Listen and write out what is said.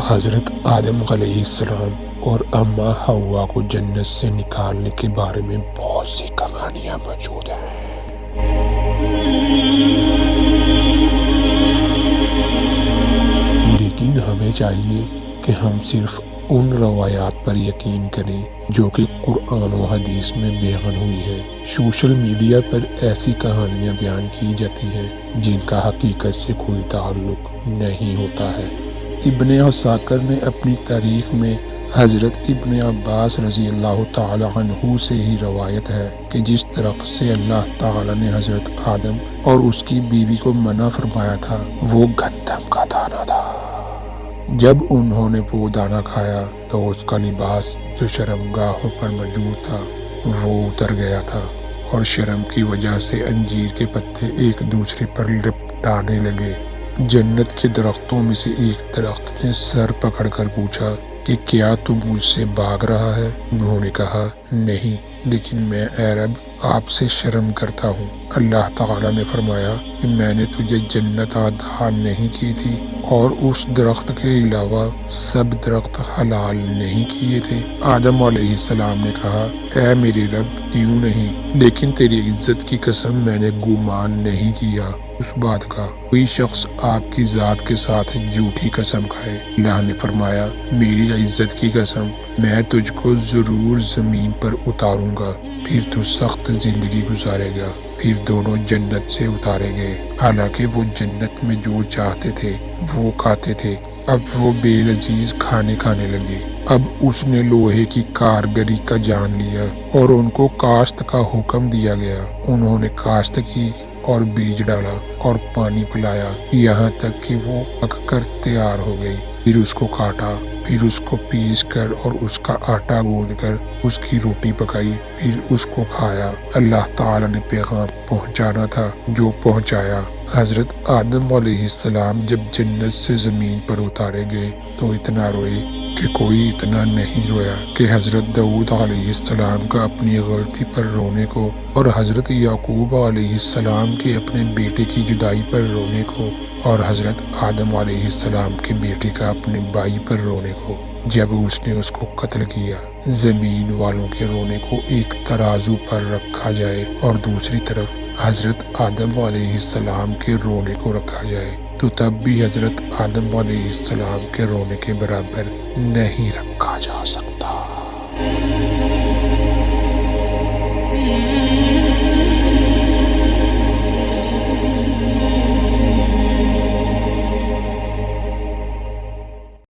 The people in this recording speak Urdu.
حضرت آدم علیہ السلام اور اماں حوا کو جنت سے نکالنے کے بارے میں بہت سی کہانیاں موجود ہیں۔ لیکن ہمیں چاہیے کہ ہم صرف ان روایات پر یقین کریں جو کہ قرآن و حدیث میں بیان ہوئی ہے۔ سوشل میڈیا پر ایسی کہانیاں بیان کی جاتی ہیں جن کا حقیقت سے کوئی تعلق نہیں ہوتا ہے۔ ابن عساکر نے اپنی تاریخ میں حضرت ابن عباس رضی اللہ تعالی عنہ سے ہی روایت ہے کہ جس درخت سے اللہ تعالی نے حضرت آدم اور اس کی بیوی کو منع فرمایا تھا وہ گندم کا دانہ تھا۔ جب انہوں نے وہ دانہ کھایا تو اس کا لباس جو شرمگاہوں پر موجود تھا وہ اتر گیا تھا، اور شرم کی وجہ سے انجیر کے پتے ایک دوسرے پر لپٹانے لگے۔ جنت کے درختوں میں سے ایک درخت نے سر پکڑ کر پوچھا کہ کیا تو مجھ سے بھاگ رہا ہے؟ انہوں نے کہا نہیں، لیکن میں اے رب آپ سے شرم کرتا ہوں۔ اللہ تعالیٰ نے فرمایا کہ میں نے تجھے جنت عطا نہیں کی تھی اور اس درخت کے علاوہ سب درخت حلال نہیں کیے تھے؟ آدم علیہ السلام نے کہا اے میرے رب کیوں نہیں، لیکن تیری عزت کی قسم میں نے گمان نہیں کیا اس بات کا کوئی شخص آپ کی ذات کے ساتھ جھوٹی قسم کھائے۔ اللہ نے فرمایا میری عزت کی قسم میں تجھ کو ضرور زمین پر اتاروں گا، پھر تو سخت زندگی گزارے گا۔ پھر دونوں جنت سے اتارے گئے، حالانکہ وہ جنت میں جو چاہتے تھے وہ کھاتے تھے۔ اب وہ بے لذیذ کھانے لگے۔ اب اس نے لوہے کی کارگری کا جان لیا اور ان کو کاشت کا حکم دیا گیا۔ انہوں نے کاشت کی اور بیج ڈالا اور پانی پلایا یہاں تک کہ وہ پک کر تیار ہو گئی۔ پھر اس کو کاٹا، پھر اس کو پیس کر اور اس کا آٹا گوندھ کر اس کی روٹی پکائی، پھر اس کو کھایا۔ اللہ تعالیٰ نے پیغام پہنچانا تھا جو پہنچایا۔ حضرت آدم علیہ السلام جب جنت سے زمین پر اتارے گئے تو اتنا روئے کہ کوئی اتنا نہیں رویا کہ حضرت داؤد علیہ السلام کا اپنی غلطی پر رونے کو، اور حضرت یعقوب علیہ السلام کے اپنے بیٹے کی جدائی پر رونے کو، اور حضرت آدم علیہ السلام کے بیٹے کا اپنے بھائی پر رونے کو جب اس نے اس کو قتل کیا۔ زمین والوں کے رونے کو ایک ترازو پر رکھا جائے اور دوسری طرف حضرت آدم علیہ السلام کے رونے کو رکھا جائے تو تب بھی حضرت آدم علیہ السلام کے رونے کے برابر نہیں رکھا جا سکتا۔